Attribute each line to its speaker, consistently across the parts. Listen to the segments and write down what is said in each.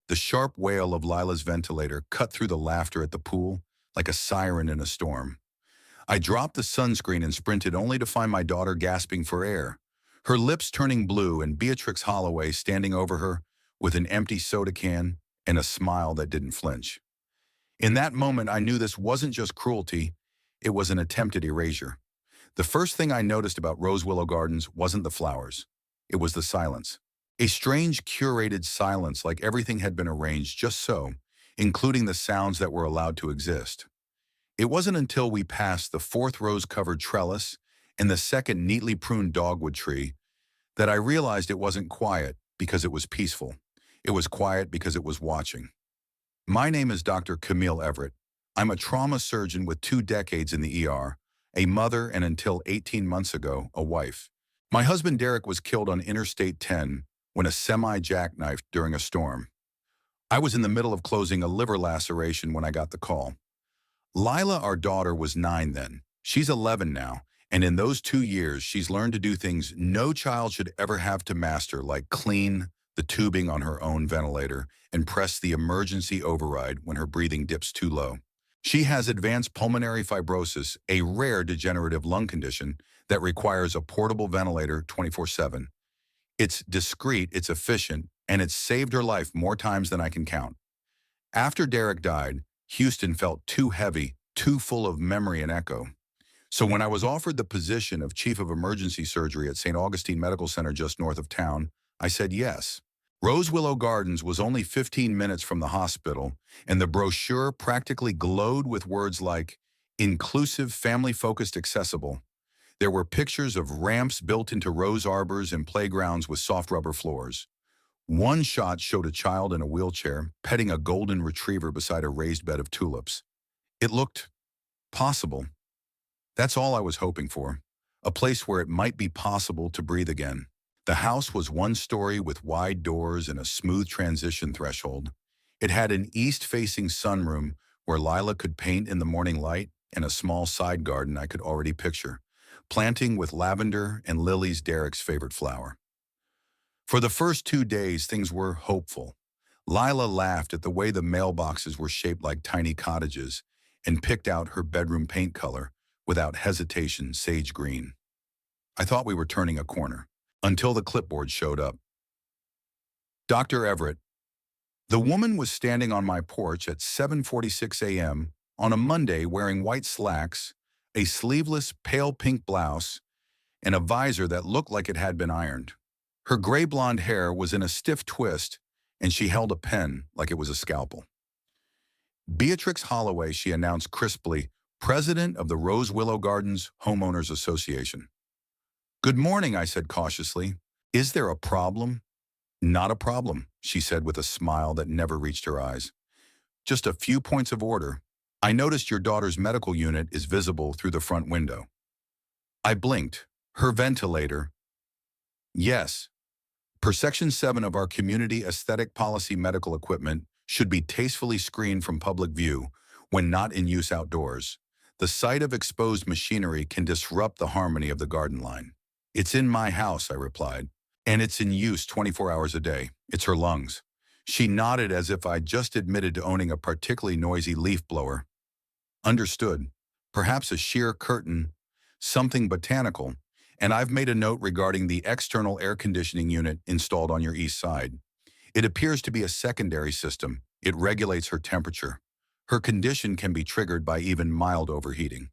Speaker 1: The sharp wail of Lila's ventilator cut through the laughter at the pool like a siren in a storm. I dropped the sunscreen and sprinted only to find my daughter gasping for air, her lips turning blue and Beatrix Holloway standing over her with an empty soda can and a smile that didn't flinch. In that moment, I knew this wasn't just cruelty, it was an attempted erasure. The first thing I noticed about Rose Willow Gardens wasn't the flowers. It was the silence. A strange, curated silence like everything had been arranged just so, including the sounds that were allowed to exist. It wasn't until we passed the fourth rose-covered trellis and the second neatly pruned dogwood tree that I realized it wasn't quiet because it was peaceful. It was quiet because it was watching. My name is Dr. Camille Everett. I'm a trauma surgeon with 2 decades in the ER, a mother, and until 18 months ago, a wife. My husband Derek was killed on Interstate 10 when a semi jackknifed during a storm. I was in the middle of closing a liver laceration when I got the call. Lila, our daughter, was 9 then. She's 11 now, and in those 2 years, she's learned to do things no child should ever have to master, like clean the tubing on her own ventilator and press the emergency override when her breathing dips too low. She has advanced pulmonary fibrosis, a rare degenerative lung condition that requires a portable ventilator 24/7. It's discreet, it's efficient, and it's saved her life more times than I can count. After Derek died, Houston felt too heavy, too full of memory and echo. So when I was offered the position of Chief of Emergency Surgery at St. Augustine Medical Center just north of town, I said yes. Rose Willow Gardens was only 15 minutes from the hospital, and the brochure practically glowed with words like inclusive, family-focused, accessible. There were pictures of ramps built into rose arbors and playgrounds with soft rubber floors. One shot showed a child in a wheelchair petting a golden retriever beside a raised bed of tulips. It looked possible. That's all I was hoping for, a place where it might be possible to breathe again. The house was 1 story with wide doors and a smooth transition threshold. It had an east-facing sunroom where Lila could paint in the morning light and a small side garden I could already picture, planting with lavender and lilies, Derek's favorite flower. For the first 2 days, things were hopeful. Lila laughed at the way the mailboxes were shaped like tiny cottages and picked out her bedroom paint color without hesitation, sage green. I thought we were turning a corner until the clipboard showed up. Dr. Everett. The woman was standing on my porch at 7:46 a.m. on a Monday wearing white slacks, a sleeveless pale pink blouse, and a visor that looked like it had been ironed. Her gray blonde hair was in a stiff twist, and she held a pen like it was a scalpel. Beatrix Holloway, she announced crisply, president of the Rose Willow Gardens Homeowners Association. Good morning, I said cautiously. Is there a problem? Not a problem, she said with a smile that never reached her eyes. Just a few points of order. I noticed your daughter's medical unit is visible through the front window. I blinked. Her ventilator. Yes. Per Section 7 of our Community Aesthetic Policy, medical equipment should be tastefully screened from public view when not in use outdoors. The sight of exposed machinery can disrupt the harmony of the garden line. It's in my house, I replied, and it's in use 24 hours a day. It's her lungs. She nodded as if I'd just admitted to owning a particularly noisy leaf blower. Understood. Perhaps a sheer curtain, something botanical, and I've made a note regarding the external air conditioning unit installed on your east side. It appears to be a secondary system. It regulates her temperature. Her condition can be triggered by even mild overheating.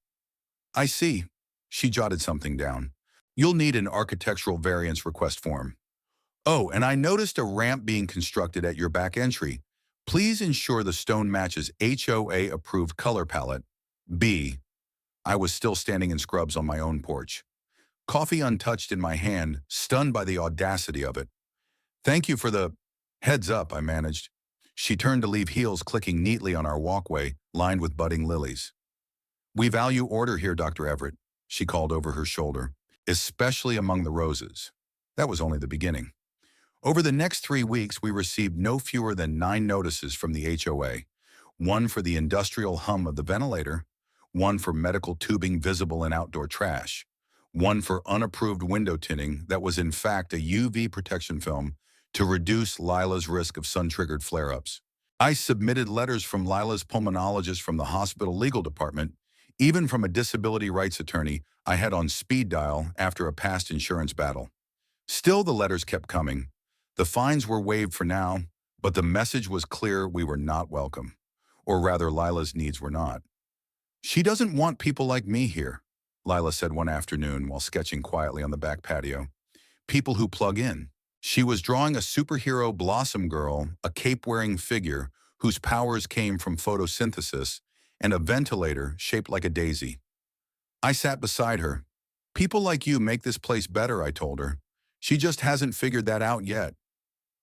Speaker 1: I see. She jotted something down. You'll need an architectural variance request form. Oh, and I noticed a ramp being constructed at your back entry. Please ensure the stone matches HOA-approved color palette. B. I was still standing in scrubs on my own porch. Coffee untouched in my hand, stunned by the audacity of it. Thank you for the heads up, I managed. She turned to leave, heels clicking neatly on our walkway, lined with budding lilies. We value order here, Dr. Everett, she called over her shoulder, especially among the roses. That was only the beginning. Over the next 3 weeks, we received no fewer than 9 notices from the HOA, one for the industrial hum of the ventilator, one for medical tubing visible in outdoor trash, one for unapproved window tinting that was in fact a UV protection film to reduce Lila's risk of sun-triggered flare-ups. I submitted letters from Lila's pulmonologist, from the hospital legal department, even from a disability rights attorney I had on speed dial after a past insurance battle. Still, the letters kept coming. The fines were waived for now, but the message was clear: we were not welcome. Or rather, Lila's needs were not. "She doesn't want people like me here," Lila said one afternoon while sketching quietly on the back patio. "People who plug in." She was drawing a superhero blossom girl, a cape-wearing figure whose powers came from photosynthesis, and a ventilator shaped like a daisy. I sat beside her. "People like you make this place better," I told her. "She just hasn't figured that out yet."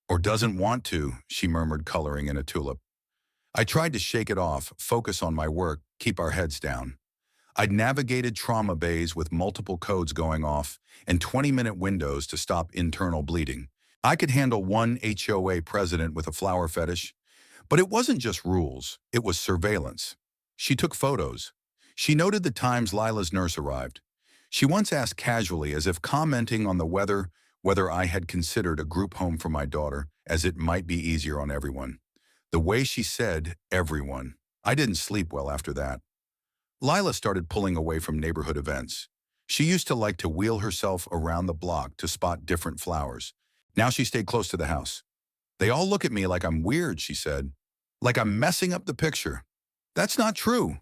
Speaker 1: "Or doesn't want to," she murmured, coloring in a tulip. I tried to shake it off, focus on my work, keep our heads down. I'd navigated trauma bays with multiple codes going off and 20-minute windows to stop internal bleeding. I could handle one HOA president with a flower fetish, but it wasn't just rules, it was surveillance. She took photos. She noted the times Lila's nurse arrived. She once asked casually, as if commenting on the weather, whether I had considered a group home for my daughter, as it might be easier on everyone. The way she said everyone, I didn't sleep well after that. Lila started pulling away from neighborhood events. She used to like to wheel herself around the block to spot different flowers. Now she stayed close to the house. "They all look at me like I'm weird," she said. "Like I'm messing up the picture." "That's not true."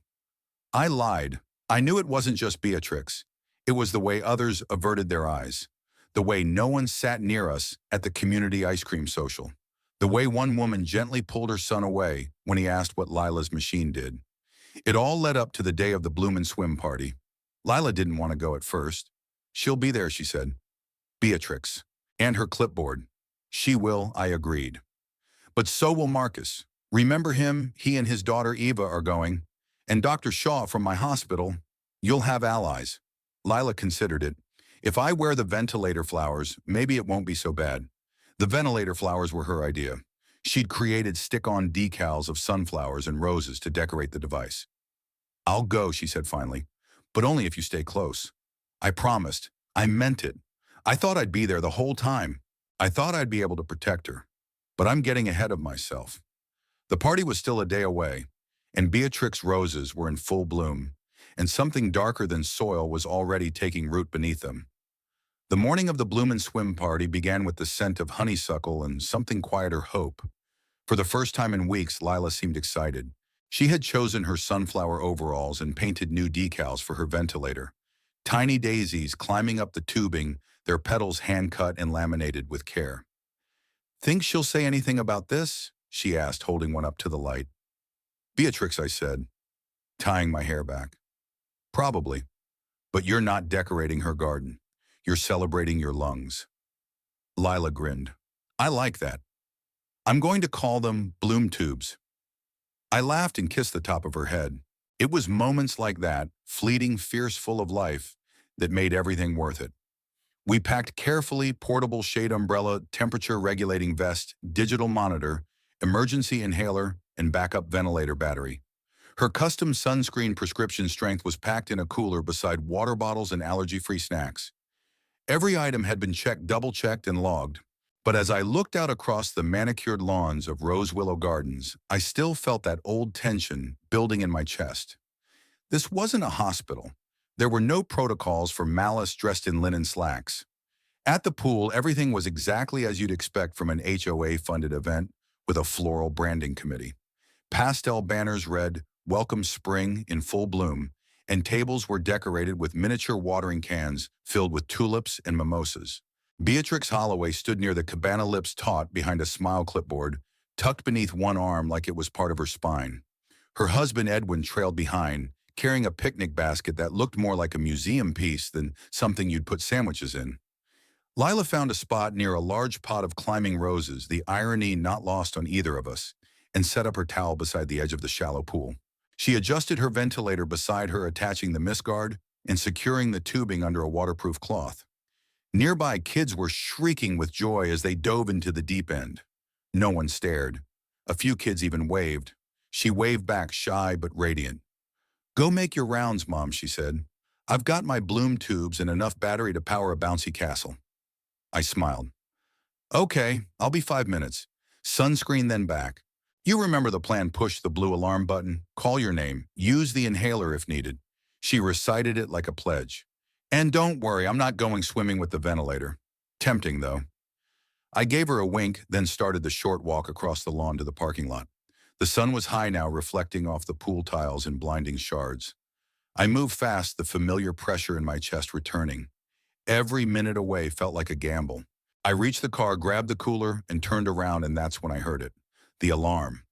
Speaker 1: I lied. I knew it wasn't just Beatrix. It was the way others averted their eyes. The way no one sat near us at the community ice cream social. The way one woman gently pulled her son away when he asked what Lila's machine did. It all led up to the day of the Bloom and Swim party. Lila didn't want to go at first. "She'll be there," she said. "Beatrix. And her clipboard." "She will," I agreed. "But so will Marcus. Remember him? He and his daughter Eva are going. And Dr. Shaw from my hospital. You'll have allies." Lila considered it. "If I wear the ventilator flowers, maybe it won't be so bad." The ventilator flowers were her idea. She'd created stick-on decals of sunflowers and roses to decorate the device. "I'll go," she said finally, "but only if you stay close." I promised. I meant it. I thought I'd be there the whole time. I thought I'd be able to protect her. But I'm getting ahead of myself. The party was still a day away, and Beatrix roses were in full bloom, and something darker than soil was already taking root beneath them. The morning of the Bloom and Swim party began with the scent of honeysuckle and something quieter hope. For the first time in weeks, Lila seemed excited. She had chosen her sunflower overalls and painted new decals for her ventilator. Tiny daisies climbing up the tubing, their petals hand-cut and laminated with care. "Think she'll say anything about this?" she asked, holding one up to the light. "Beatrix," I said, tying my hair back. "Probably. But you're not decorating her garden. You're celebrating your lungs." Lila grinned. "I like that. I'm going to call them bloom tubes." I laughed and kissed the top of her head. It was moments like that, fleeting, fierce, full of life, that made everything worth it. We packed carefully: portable shade umbrella, temperature-regulating vest, digital monitor, emergency inhaler, and backup ventilator battery. Her custom sunscreen prescription strength was packed in a cooler beside water bottles and allergy-free snacks. Every item had been checked, double-checked, and logged. But as I looked out across the manicured lawns of Rose Willow Gardens, I still felt that old tension building in my chest. This wasn't a hospital. There were no protocols for malice dressed in linen slacks. At the pool, everything was exactly as you'd expect from an HOA-funded event with a floral branding committee. Pastel banners read, "Welcome Spring" in full bloom, and tables were decorated with miniature watering cans filled with tulips and mimosas. Beatrix Holloway stood near the cabana lips taut behind a smile clipboard, tucked beneath one arm like it was part of her spine. Her husband Edwin trailed behind, carrying a picnic basket that looked more like a museum piece than something you'd put sandwiches in. Lila found a spot near a large pot of climbing roses, the irony not lost on either of us, and set up her towel beside the edge of the shallow pool. She adjusted her ventilator beside her, attaching the mist guard and securing the tubing under a waterproof cloth. Nearby, kids were shrieking with joy as they dove into the deep end. No one stared. A few kids even waved. She waved back, shy but radiant. "Go make your rounds, Mom," she said. "I've got my bloom tubes and enough battery to power a bouncy castle." I smiled. Okay, I'll be 5 minutes. Sunscreen then back. You remember the plan: push the blue alarm button, call your name, use the inhaler if needed. She recited it like a pledge. And don't worry, I'm not going swimming with the ventilator. Tempting, though. I gave her a wink, then started the short walk across the lawn to the parking lot. The sun was high now, reflecting off the pool tiles in blinding shards. I moved fast, the familiar pressure in my chest returning. Every minute away felt like a gamble. I reached the car, grabbed the cooler, and turned around, and that's when I heard it. The alarm.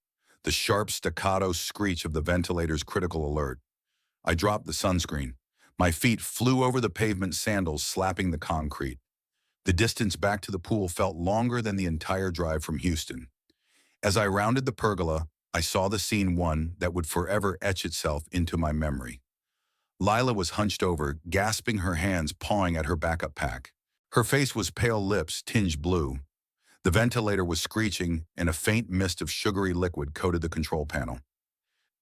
Speaker 1: The sharp staccato screech of the ventilator's critical alert. I dropped the sunscreen. My feet flew over the pavement, sandals slapping the concrete. The distance back to the pool felt longer than the entire drive from Houston. As I rounded the pergola, I saw the scene, one that would forever etch itself into my memory. Lila was hunched over, gasping, her hands pawing at her backup pack. Her face was pale, lips tinged blue. The ventilator was screeching, and a faint mist of sugary liquid coated the control panel.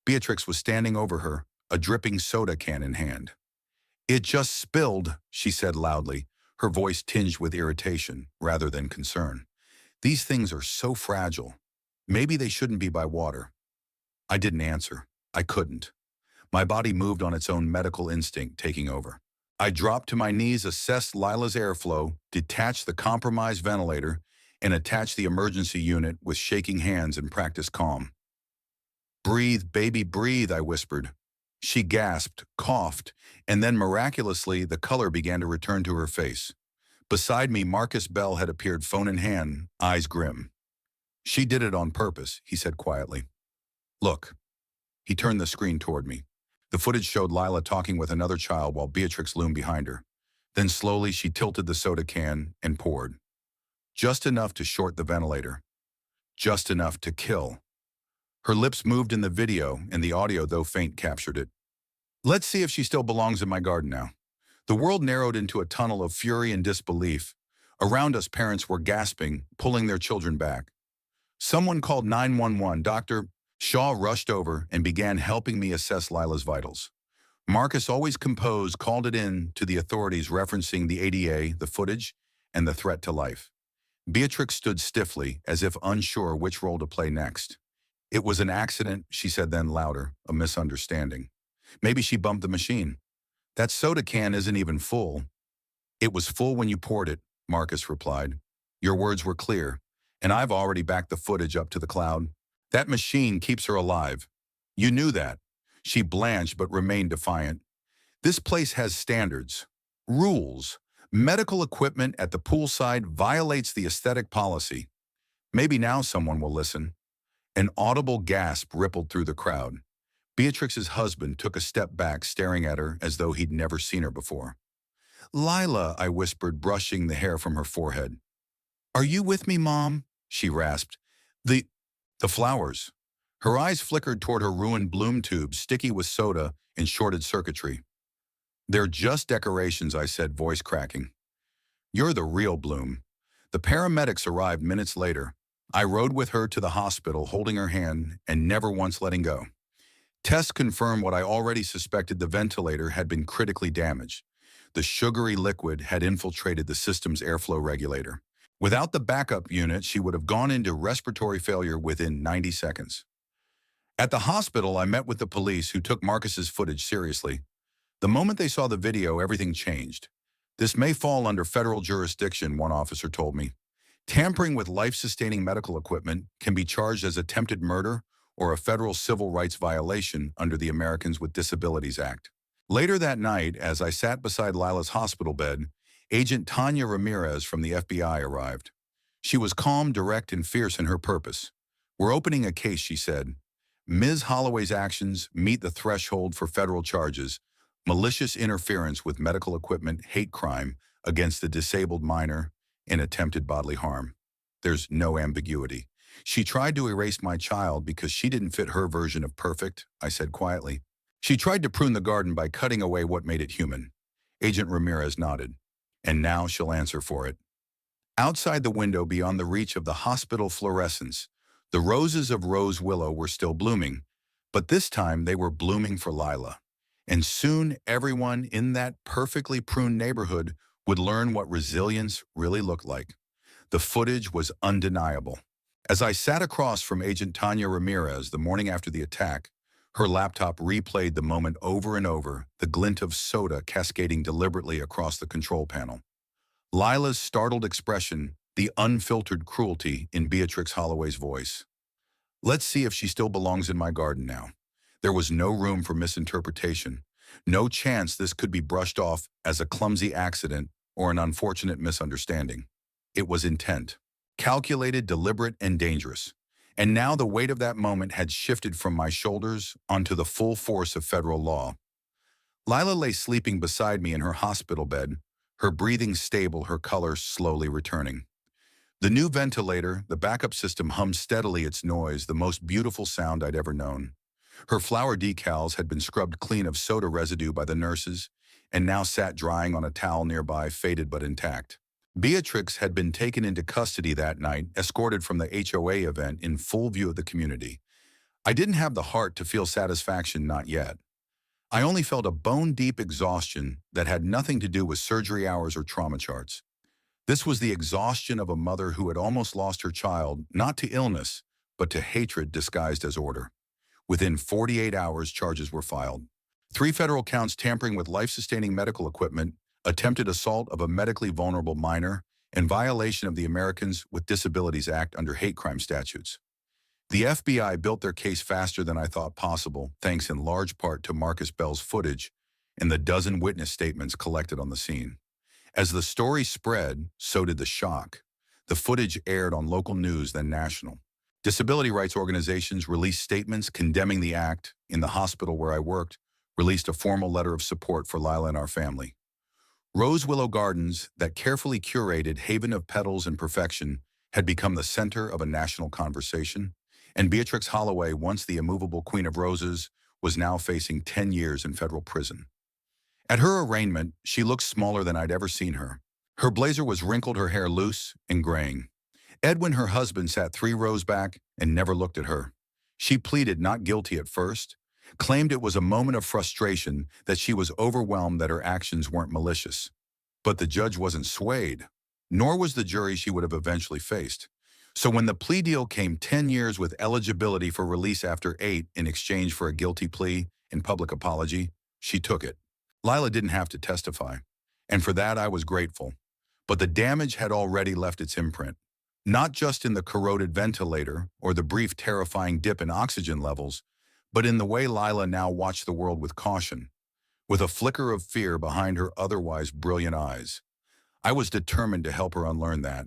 Speaker 1: Beatrix was standing over her, a dripping soda can in hand. "It just spilled," she said loudly, her voice tinged with irritation rather than concern. "These things are so fragile. Maybe they shouldn't be by water." I didn't answer. I couldn't. My body moved on its own, medical instinct taking over. I dropped to my knees, assessed Lila's airflow, detached the compromised ventilator, and attached the emergency unit with shaking hands and practiced calm. "Breathe, baby, breathe," I whispered. She gasped, coughed, and then miraculously the color began to return to her face. Beside me, Marcus Bell had appeared, phone in hand, eyes grim. "She did it on purpose," he said quietly. "Look." He turned the screen toward me. The footage showed Lila talking with another child while Beatrix loomed behind her. Then slowly she tilted the soda can and poured. Just enough to short the ventilator. Just enough to kill. Her lips moved in the video, and the audio, though faint, captured it. "Let's see if she still belongs in my garden now." The world narrowed into a tunnel of fury and disbelief. Around us, parents were gasping, pulling their children back. Someone called 911. Dr. Shaw rushed over and began helping me assess Lila's vitals. Marcus, always composed, called it in to the authorities, referencing the ADA, the footage, and the threat to life. Beatrix stood stiffly, as if unsure which role to play next. "It was an accident," she said, then louder, "a misunderstanding. Maybe she bumped the machine. That soda can isn't even full." "It was full when you poured it," Marcus replied. "Your words were clear, and I've already backed the footage up to the cloud. That machine keeps her alive. You knew that." She blanched but remained defiant. "This place has standards, rules. Medical equipment at the poolside violates the aesthetic policy." Maybe now someone will listen. An audible gasp rippled through the crowd. Beatrix's husband took a step back, staring at her as though he'd never seen her before. "Lila," I whispered, brushing the hair from her forehead. "Are you with me, Mom?" she rasped. The flowers." Her eyes flickered toward her ruined bloom tubes, sticky with soda and shorted circuitry. "They're just decorations," I said, voice cracking. "You're the real Bloom." The paramedics arrived minutes later. I rode with her to the hospital, holding her hand and never once letting go. Tests confirmed what I already suspected: the ventilator had been critically damaged. The sugary liquid had infiltrated the system's airflow regulator. Without the backup unit, she would have gone into respiratory failure within 90 seconds. At the hospital, I met with the police, who took Marcus's footage seriously. The moment they saw the video, everything changed. "This may fall under federal jurisdiction," one officer told me. "Tampering with life-sustaining medical equipment can be charged as attempted murder or a federal civil rights violation under the Americans with Disabilities Act." Later that night, as I sat beside Lila's hospital bed, Agent Tanya Ramirez from the FBI arrived. She was calm, direct, and fierce in her purpose. "We're opening a case," she said. "Ms. Holloway's actions meet the threshold for federal charges: malicious interference with medical equipment, hate crime against the disabled minor, and attempted bodily harm. There's no ambiguity. She tried to erase my child because she didn't fit her version of perfect," I said quietly. "She tried to prune the garden by cutting away what made it human." Agent Ramirez nodded. "And now she'll answer for it." Outside the window, beyond the reach of the hospital fluorescence, the roses of rose willow were still blooming, but this time they were blooming for Lila. And soon everyone in that perfectly pruned neighborhood would learn what resilience really looked like. The footage was undeniable. As I sat across from Agent Tanya Ramirez the morning after the attack, her laptop replayed the moment over and over, the glint of soda cascading deliberately across the control panel. Lila's startled expression, the unfiltered cruelty in Beatrix Holloway's voice. Let's see if she still belongs in my garden now. There was no room for misinterpretation, no chance this could be brushed off as a clumsy accident or an unfortunate misunderstanding. It was intent, calculated, deliberate, and dangerous. And now the weight of that moment had shifted from my shoulders onto the full force of federal law. Lila lay sleeping beside me in her hospital bed, her breathing stable, her color slowly returning. The new ventilator, the backup system, hummed steadily, its noise, the most beautiful sound I'd ever known. Her flower decals had been scrubbed clean of soda residue by the nurses and now sat drying on a towel nearby, faded but intact. Beatrix had been taken into custody that night, escorted from the HOA event in full view of the community. I didn't have the heart to feel satisfaction, not yet. I only felt a bone-deep exhaustion that had nothing to do with surgery hours or trauma charts. This was the exhaustion of a mother who had almost lost her child, not to illness, but to hatred disguised as order. Within 48 hours, charges were filed. 3 federal counts: tampering with life-sustaining medical equipment, attempted assault of a medically vulnerable minor, and violation of the Americans with Disabilities Act under hate crime statutes. The FBI built their case faster than I thought possible, thanks in large part to Marcus Bell's footage and the dozen witness statements collected on the scene. As the story spread, so did the shock. The footage aired on local news, then national. Disability rights organizations released statements condemning the act. In the hospital where I worked, released a formal letter of support for Lila and our family. Rose Willow Gardens, that carefully curated haven of petals and perfection, had become the center of a national conversation, and Beatrix Holloway, once the immovable Queen of Roses, was now facing 10 years in federal prison. At her arraignment, she looked smaller than I'd ever seen her. Her blazer was wrinkled, her hair loose and graying. Edwin, her husband, sat 3 rows back and never looked at her. She pleaded not guilty at first, claimed it was a moment of frustration, that she was overwhelmed, that her actions weren't malicious. But the judge wasn't swayed, nor was the jury she would have eventually faced. So when the plea deal came, 10 years with eligibility for release after 8 in exchange for a guilty plea and public apology, she took it. Lila didn't have to testify, and for that I was grateful. But the damage had already left its imprint, not just in the corroded ventilator or the brief terrifying dip in oxygen levels, but in the way Lila now watched the world with caution, with a flicker of fear behind her otherwise brilliant eyes. I was determined to help her unlearn that.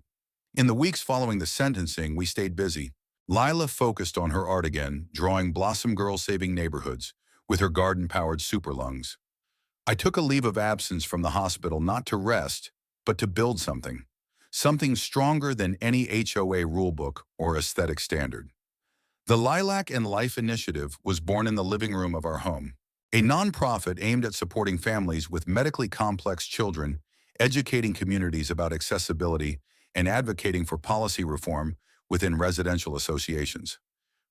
Speaker 1: In the weeks following the sentencing, we stayed busy. Lila focused on her art again, drawing Blossom Girl-saving neighborhoods with her garden-powered super lungs. I took a leave of absence from the hospital, not to rest, but to build something. Something stronger than any HOA rulebook or aesthetic standard. The Lilac and Life Initiative was born in the living room of our home, a nonprofit aimed at supporting families with medically complex children, educating communities about accessibility, and advocating for policy reform within residential associations.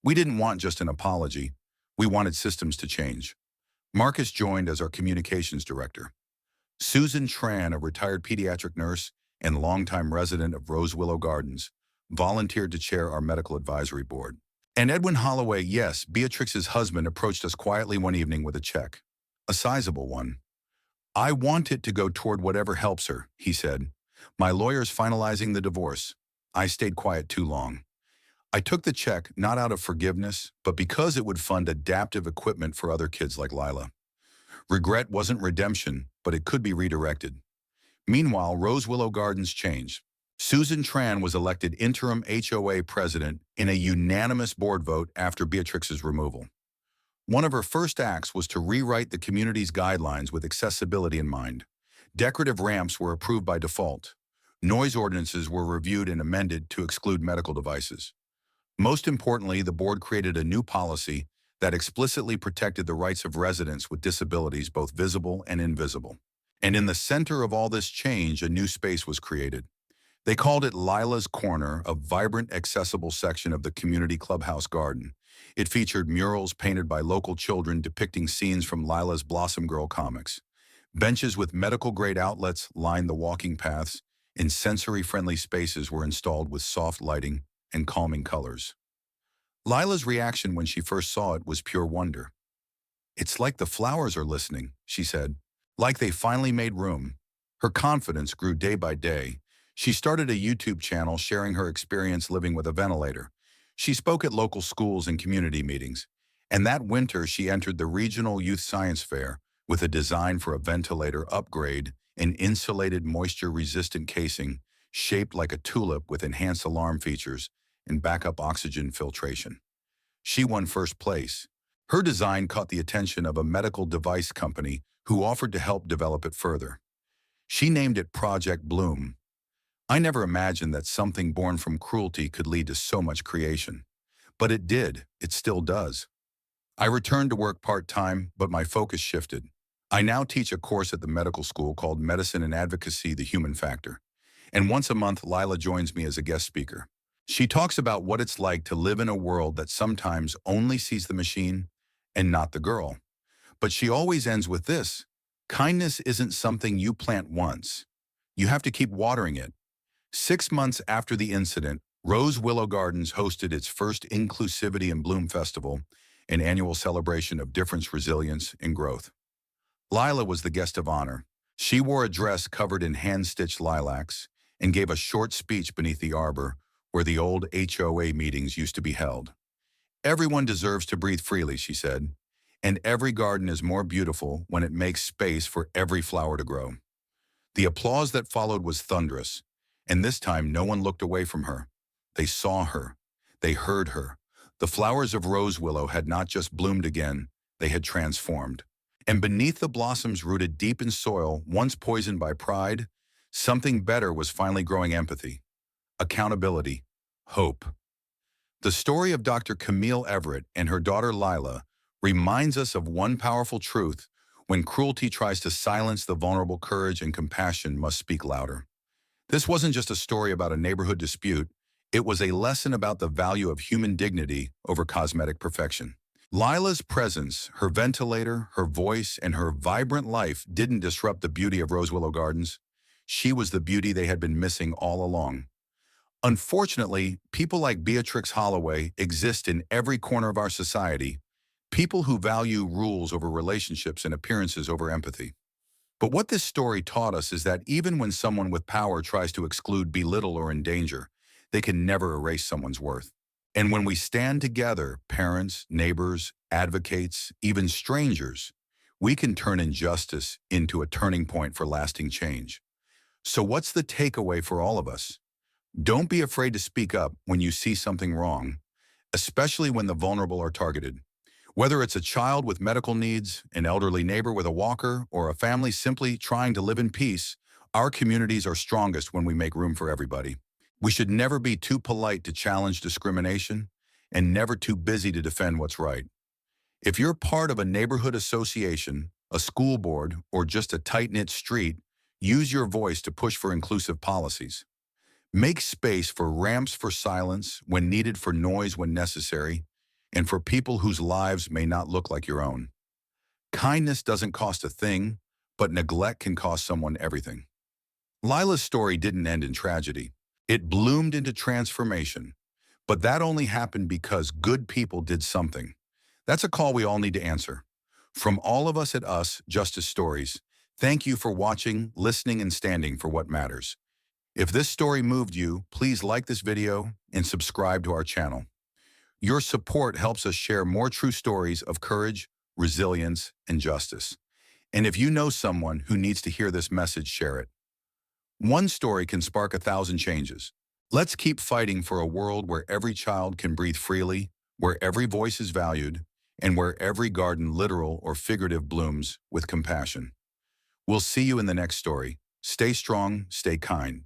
Speaker 1: We didn't want just an apology, we wanted systems to change. Marcus joined as our communications director. Susan Tran, a retired pediatric nurse and longtime resident of Rose Willow Gardens, volunteered to chair our medical advisory board. And Edwin Holloway, yes, Beatrix's husband, approached us quietly one evening with a check, a sizable one. "I want it to go toward whatever helps her," he said. "My lawyer's finalizing the divorce." I stayed quiet too long. I took the check not out of forgiveness, but because it would fund adaptive equipment for other kids like Lila. Regret wasn't redemption, but it could be redirected. Meanwhile, Rose Willow Gardens changed. Susan Tran was elected interim HOA president in a unanimous board vote after Beatrix's removal. One of her first acts was to rewrite the community's guidelines with accessibility in mind. Decorative ramps were approved by default. Noise ordinances were reviewed and amended to exclude medical devices. Most importantly, the board created a new policy that explicitly protected the rights of residents with disabilities, both visible and invisible. And in the center of all this change, a new space was created. They called it Lila's Corner, a vibrant, accessible section of the community clubhouse garden. It featured murals painted by local children depicting scenes from Lila's Blossom Girl comics. Benches with medical-grade outlets lined the walking paths, and sensory-friendly spaces were installed with soft lighting and calming colors. Lila's reaction when she first saw it was pure wonder. "It's like the flowers are listening," she said, "like they finally made room." Her confidence grew day by day. She started a YouTube channel sharing her experience living with a ventilator. She spoke at local schools and community meetings. And that winter, she entered the regional youth science fair with a design for a ventilator upgrade, an insulated moisture-resistant casing shaped like a tulip with enhanced alarm features and backup oxygen filtration. She won first place. Her design caught the attention of a medical device company who offered to help develop it further. She named it Project Bloom. I never imagined that something born from cruelty could lead to so much creation. But it did. It still does. I returned to work part-time, but my focus shifted. I now teach a course at the medical school called Medicine and Advocacy: The Human Factor. And once a month, Lila joins me as a guest speaker. She talks about what it's like to live in a world that sometimes only sees the machine and not the girl. But she always ends with this: kindness isn't something you plant once. You have to keep watering it. 6 months after the incident, Rose Willow Gardens hosted its first Inclusivity and Bloom Festival, an annual celebration of difference, resilience, and growth. Lila was the guest of honor. She wore a dress covered in hand-stitched lilacs and gave a short speech beneath the arbor where the old HOA meetings used to be held. "Everyone deserves to breathe freely," she said, "and every garden is more beautiful when it makes space for every flower to grow." The applause that followed was thunderous, and this time no one looked away from her. They saw her. They heard her. The flowers of rose willow had not just bloomed again, they had transformed. And beneath the blossoms rooted deep in soil, once poisoned by pride, something better was finally growing: empathy, accountability, hope. The story of Dr. Camille Everett and her daughter Lila reminds us of one powerful truth: when cruelty tries to silence the vulnerable, courage and compassion must speak louder. This wasn't just a story about a neighborhood dispute. It was a lesson about the value of human dignity over cosmetic perfection. Lila's presence, her ventilator, her voice, and her vibrant life didn't disrupt the beauty of Rose Willow Gardens. She was the beauty they had been missing all along. Unfortunately, people like Beatrix Holloway exist in every corner of our society, people who value rules over relationships and appearances over empathy. But what this story taught us is that even when someone with power tries to exclude, belittle, or endanger, they can never erase someone's worth. And when we stand together, parents, neighbors, advocates, even strangers, we can turn injustice into a turning point for lasting change. So what's the takeaway for all of us? Don't be afraid to speak up when you see something wrong, especially when the vulnerable are targeted. Whether it's a child with medical needs, an elderly neighbor with a walker, or a family simply trying to live in peace, our communities are strongest when we make room for everybody. We should never be too polite to challenge discrimination and never too busy to defend what's right. If you're part of a neighborhood association, a school board, or just a tight-knit street, use your voice to push for inclusive policies. Make space for ramps for silence when needed, for noise when necessary, and for people whose lives may not look like your own. Kindness doesn't cost a thing, but neglect can cost someone everything. Lila's story didn't end in tragedy. It bloomed into transformation. But that only happened because good people did something. That's a call we all need to answer. From all of us at Us Justice Stories, thank you for watching, listening, and standing for what matters. If this story moved you, please like this video and subscribe to our channel. Your support helps us share more true stories of courage, resilience, and justice. And if you know someone who needs to hear this message, share it. One story can spark 1,000 changes. Let's keep fighting for a world where every child can breathe freely, where every voice is valued, and where every garden, literal or figurative, blooms with compassion. We'll see you in the next story. Stay strong, stay kind.